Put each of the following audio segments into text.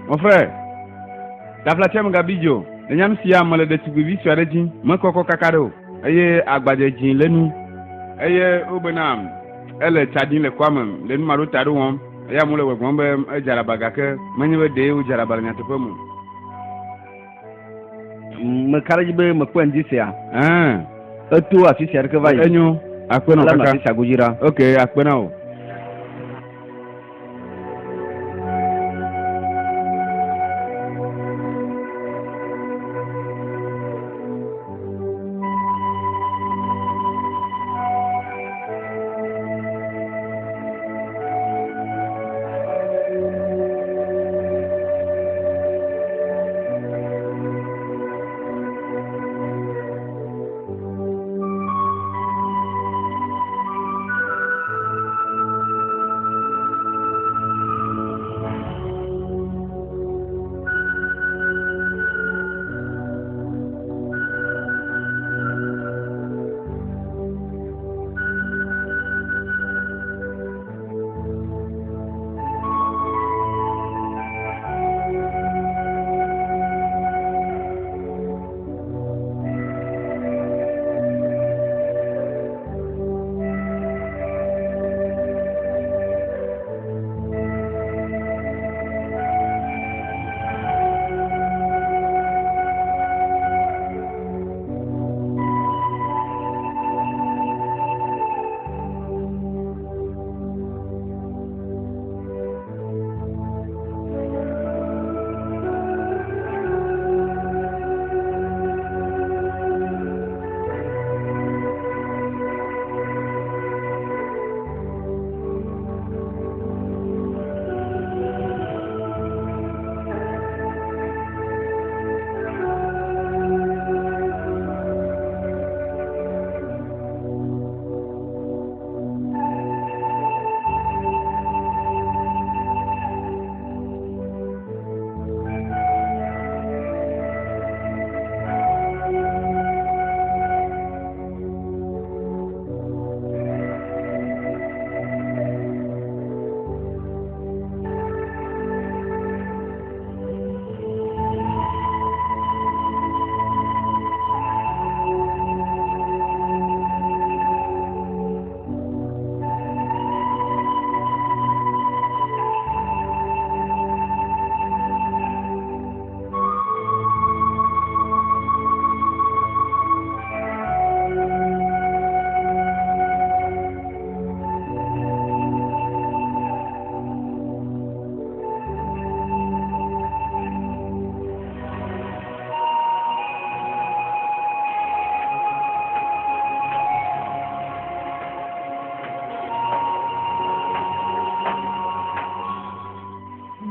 Mon frère. La plateforme Gabijo. Le nyam si amale de tibuvi sur le jean. Mon coco cacao. Aye agbade jean lenu. Aye ubenam. Elle tadin le kwam. Le numéro tadou wam. Aye amule wegombe jarabagake. Manyewe de u jarabalnya topemu. Me karajibe me kwendisia. Ah. Etu afisi arkeva yi. Enyo. Akpena kaka. Afisi agujira. Okay, akpena o.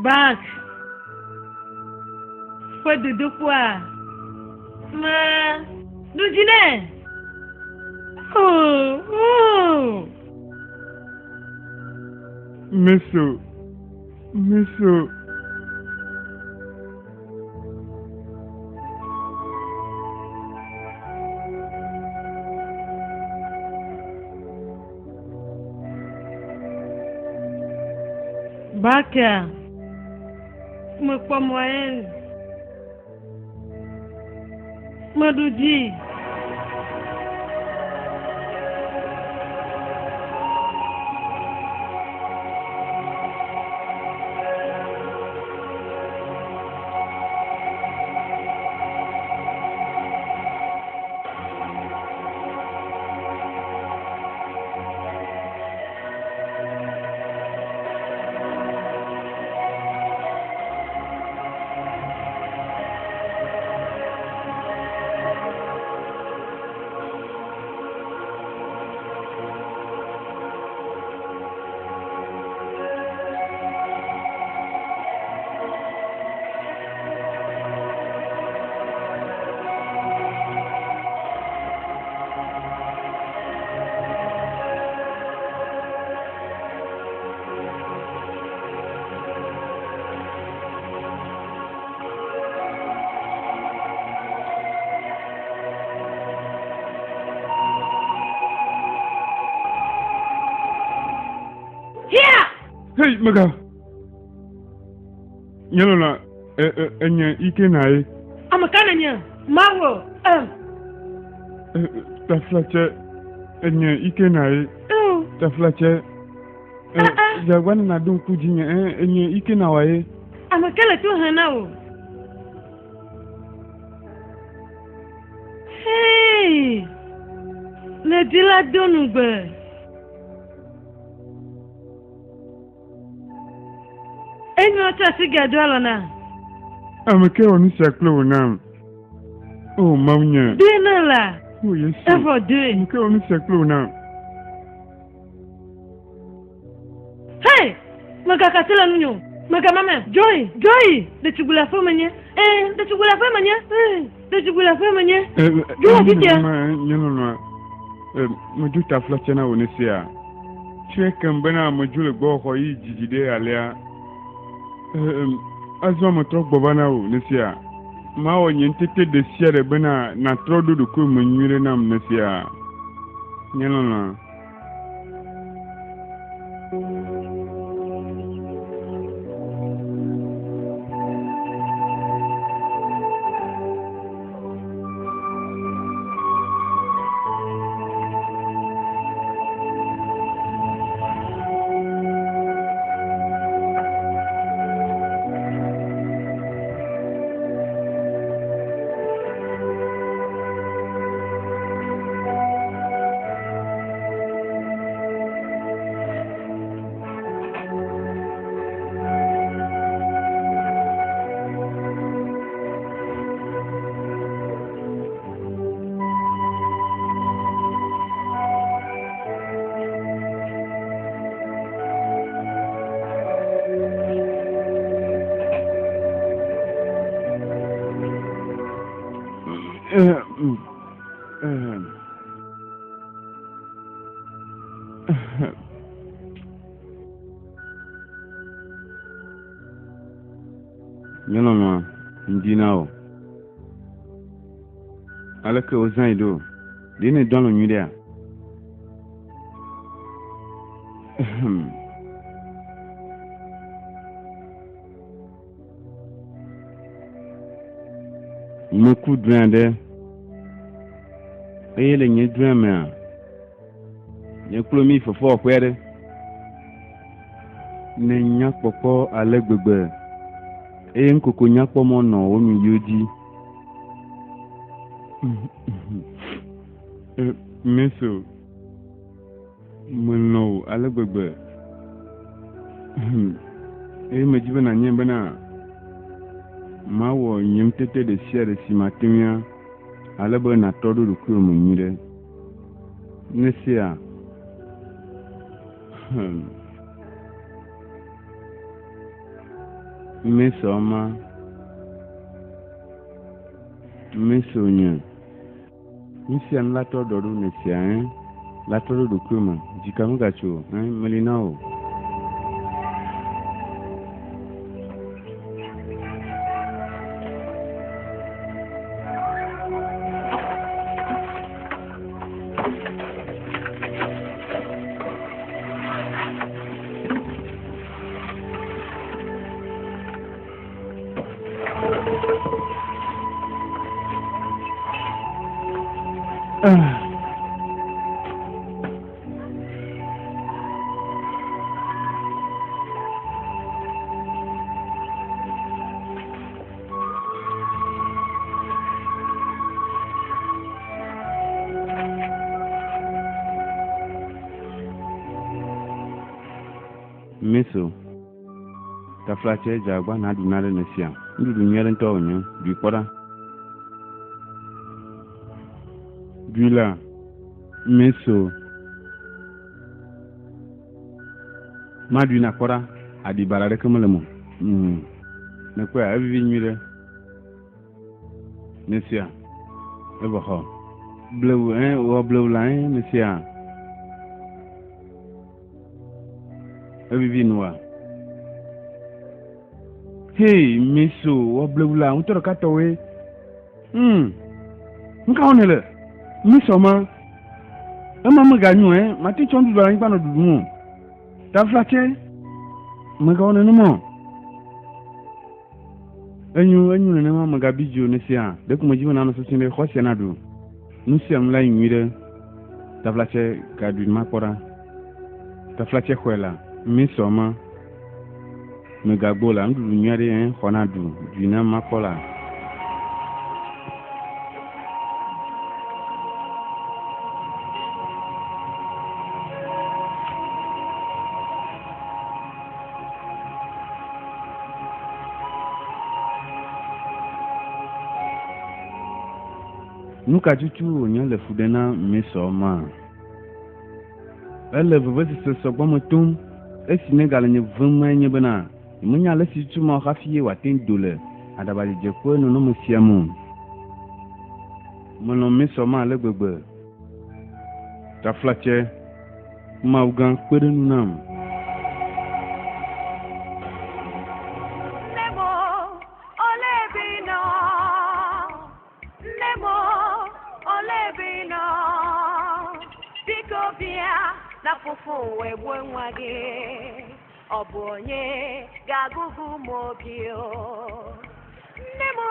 Bank. Foi de deux fois. Mais, nous dîner. Oh. Monsieur. Baka. Me pas moyen. Me doudi. Hey, mega. Nyelo na enye ike na e. Amakana nya. Mawo. Taflache enye ike na e. Taflache. Jagwana na dun kujinya enye ike na wa e. Amakala tu hana o. Hey. Le dila donu gbe. Enyo ta siga do alona. Amake oni saklo na. Oh mawnya. Dina la. Oh yes. Ever do. Amake oni saklo na. Hey! Magakatila nunyo. Maga mama, Joy, de tugula famanya. De tugula famanya. De tugula famanya. Joy titia. Nyelo na. Majuta flachena onesia. Cheka mbana majule go ho yi jijide alia. Azwa motrok bobana onesia. Ma onye ntete de siere bana na trodo du ko munwire na amnesia. Nyelo na. Nyeloma ndinao alaka ozaido dine dono nyudia moku drande eyele nye drama nye klomi fofo kwere ne nya popo alegbegbe nkoko nyakpo mo no onu yodi meso mono alegbegbe mejibe na nyembe na mawo nyemtete de siere simatimia alebe na todo du kuro mo nyire nesia Mesoma Mesonya Misian lato doru nesia lato do kuma jikamugacho melinao Meso taflache jagba na dunare nesia ndudu nyere nto onyo bikora Bila Meso Madu na kora adi barare kamalemo na kwa avivi nyire nesia ebo ho bleu wo bleu line nesia avivi noa hey Meso wo bleu la untoro katowe nka onele Misoma ama maganyu mati chondu la ngba no dudu taflache Mega one no mo. Enyu ne ma maga bijo ne sia. De ko mo jiwa na no so sinde khosia na do. Nu sia mla nyire. Taflache ka du ma pora. Taflache kwela. Mi soma. Mega bola ndu nyare en khona du. Dina ma pola. Nuka chuchu onye le fudena mesoma. Ele vevesi se sogbo motum esi ne galanye vema nye bena. Munya le si tuma khafie watin dole adabali je ko no mo siamu. Mono mesoma le gbegbe. Ta flache ma ugan kwere nunam. Obonye gagugu mobio Nemo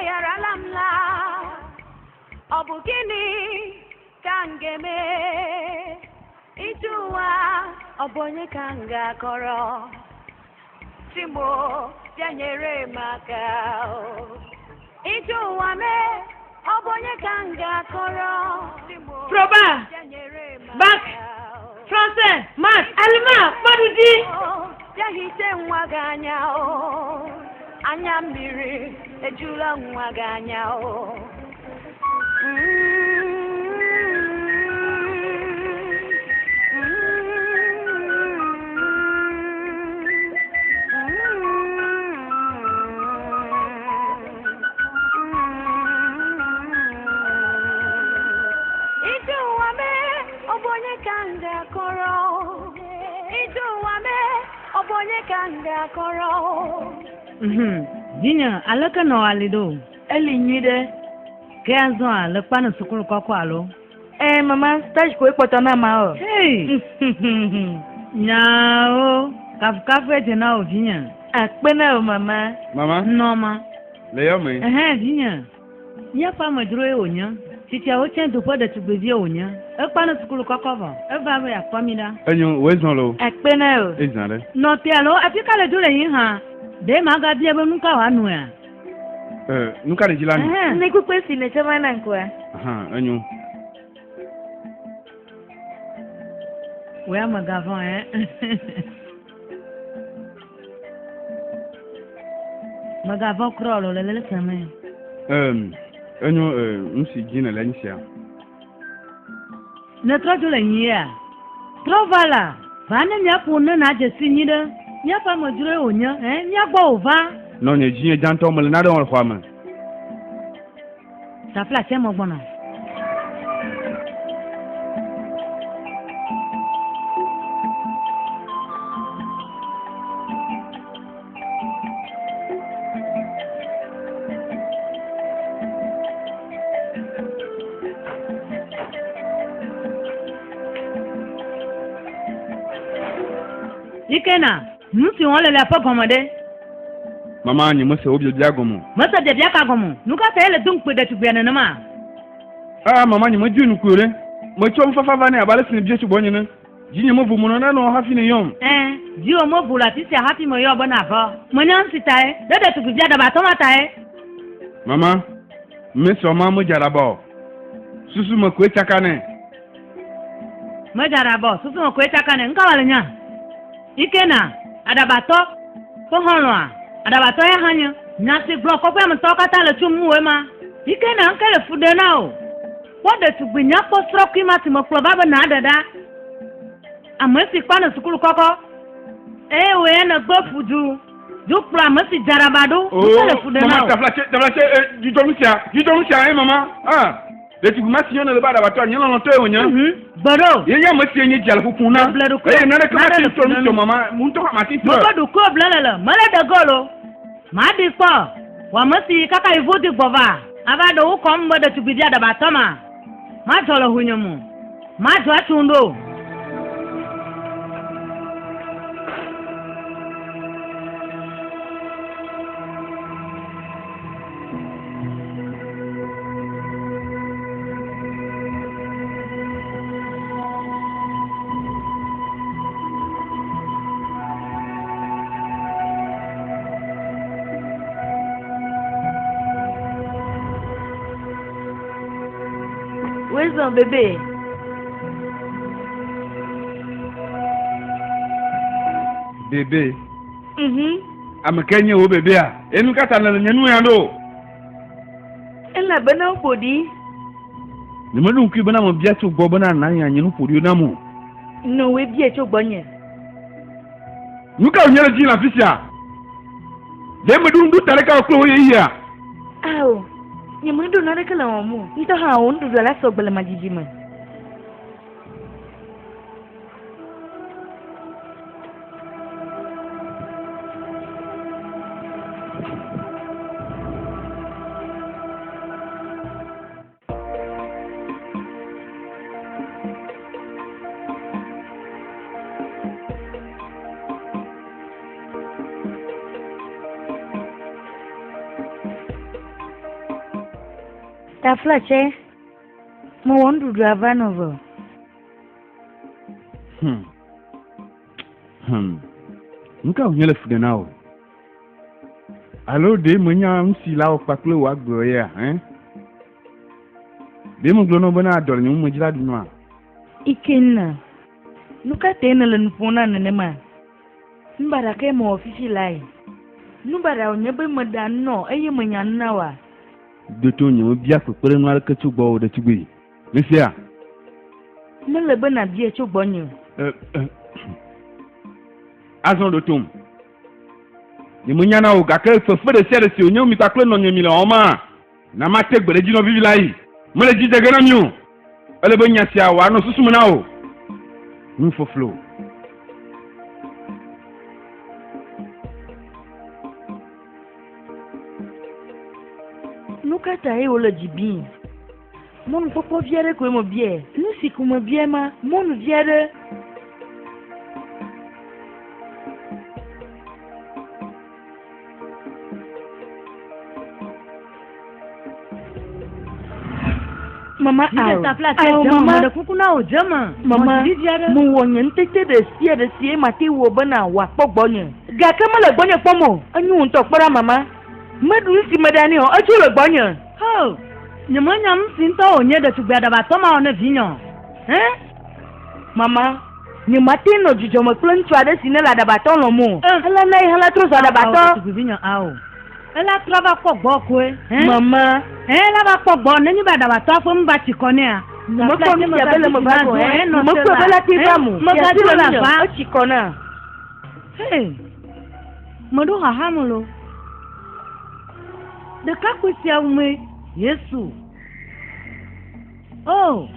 yara lamla Obugini kangeme Ijuwa obonye kanga koro Timo janyere makao Ijuwa me obonye kanga koro Proba back Français, Mat, Allemand, Madoudi. Yahite mwaganya o. Anya mmiri ejula mwaganya o. Dinya alaka no alido eli nyide ke azo ale pana sukuru kwakwa alo mama stage ko ipoto na ma o hey nyao kafu ete na o dinya akpena o mama no ma le yo me dinya ya pa madro e onya titi a o chen do poda tugbevi onya e pana sukuru kwakwa ba e ba me akpamida enyu wezon lo akpena o ezare no te alo afika le dole yin ha de ma ga bia be nuka wa nu ya nuka de jilani ne ku kwesi ne chama na nkwa enyu we am gavon magavon krolo le same enyu nsi jina la nsia ne trojo le nya trovala vane nya punne na je sinyide nya pa modure onya nya gbo ova no nye jinye janto mo na do kwa ma ta fla che mo gbona Ikena Musi wale la pa gomade. Mama ni mose obi bia gomo. Masa de bia ka gomo. Nuka ta ele dun pe de tu bia na ma. Mama ni mo junu kure. Mo chom fafa va ne abale sin bia tu bonye ne. Jinye mo vu mo na no hafi ne yom. Ji o mo bula ti se hafi mo yo bona fa. Mo nyan sitae. De tu bia da ba to matae. Mama, me so ma mo jarabo. Susu mo kwe chakane. Mo jarabo, susu mo kwe chakane nka wale nya. Ikena adabato pohonwa adabato ya hanyo nyasi gro ko pe mtoka tale tumu we ma Ikena nkele fude na o wode tugbinya ko stroki mati mo klo baba na dada amesi pana sukulu koko we na go fudu du pra mesi jarabado nkele fude na o mama taflache du domisia mama le tugma siona le bada bato nyalo no to wonya baro ye ya mesi enye jala kukuna na ne ka ti to mi mama mun to ma ti to bado ko blalala mala da golo ma di po wa mesi kaka ivodi gbova abado wo kom bodo tubidia da batoma ma tolo hunyomu ma to atundo Where's the baby? Bebe. I'm Kenya o bebe a. Enu kata na nyanu ya do. Ella bana podi. Ni mo dun ku bana mo bia to gbo bana na ya nyanu podi na mo. No we bia to gbonye. Nuka onyere ji na fisia. De mo dun du tare ka ko ye ya. Aw. Ni mo dun na kala mo mu. Ito ha on du la so gbele majiji man. Ta flache. Mo wondu driver novo. Nuka onyere fude na o. Alo de mo nya msi la o paklo wa gbo ya, De mo glo no bana ador nyu mo jira du no a. Ikenna. Nuka tenele nfona nenema. Mbara ke mo ofisi lai. Nubara onyebe modan no eye manya wa. De to nyu bia pepere no alka tugbo de tugbe. Mesia. Mele bana bia tugbo nyu. Azon do tum. Ni munya na o gake so fere sere si onye mi takle no nyemi la oma. Na ma tegbere ji no bibi lai. Mele ji dege na nyu. Ele be nya sia wa no susu mu na o. Nfo flow. Nuka tae wala jibi. Mon popo viere ko mo bie. Nusi ko mo bie ma. Mon viere. Mama mama da kukuna o jama. Mama mu wonye ntete de sie mate wo bana wa pogbonye. Ga kama le gbonye pomo. Anyu nto kpara mama. Madu si medani o achu le gbonye. Ho. Nyamanya msinto onye de tugada ba toma ona vinyo. Mama ni matino jijo mo plantwa de sinela da baton lo mu. Hala nai hala tro sa da baton. Vinyo ao. Ela trava pogbo ko Mama ela ba pogbo na nyi ba da baton fo mba chikone a. Mo ko mi ya bele mo ba ko mo ko bele ti ba mu. Mo ga ti la ba chikona. Hey. Modo ha hamulo. De ka kwesi awume Yesu. Oh.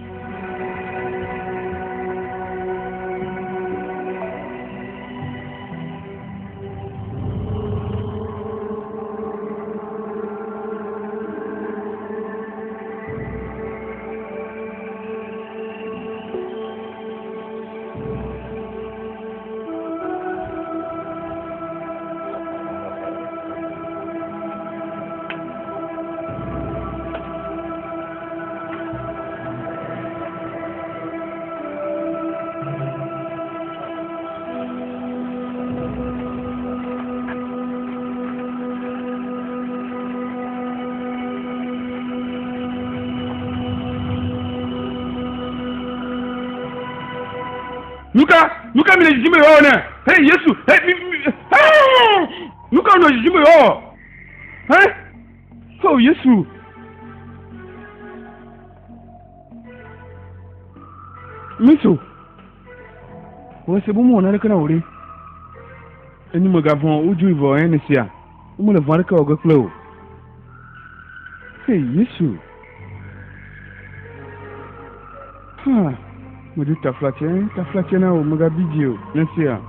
Nuka mi jime yo na. Hey Yesu, Nuka no jime yo. Oh Yesu. Miso. Wo se bu mo na rekana ore. Eni mo gavon oju ivo enisia. Mo le van ka ogo klo. Hey Yesu. Mo di ta flache na o mga video. Nesia.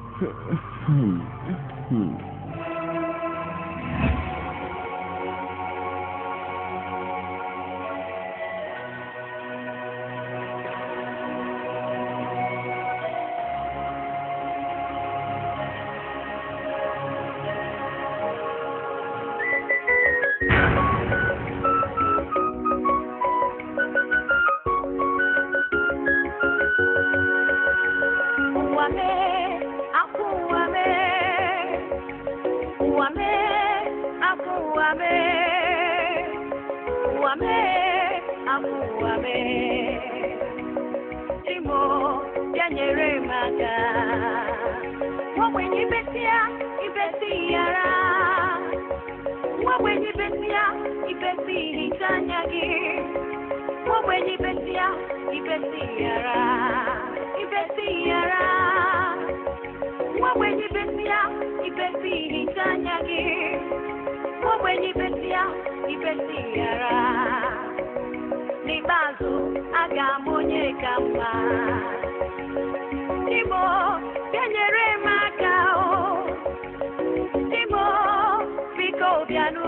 Wame, bịa nyere m aka nwogbenye ibesi yara nwogbenye ibesi hicha anya gị nwogbenye ibesi yara nwogbenye ibesi hicha anya gị nwogbenye ibesi yara n'ikpeazụ aga m onye ka mma Igbo bịa nyere m aka Igbo biko bịanụ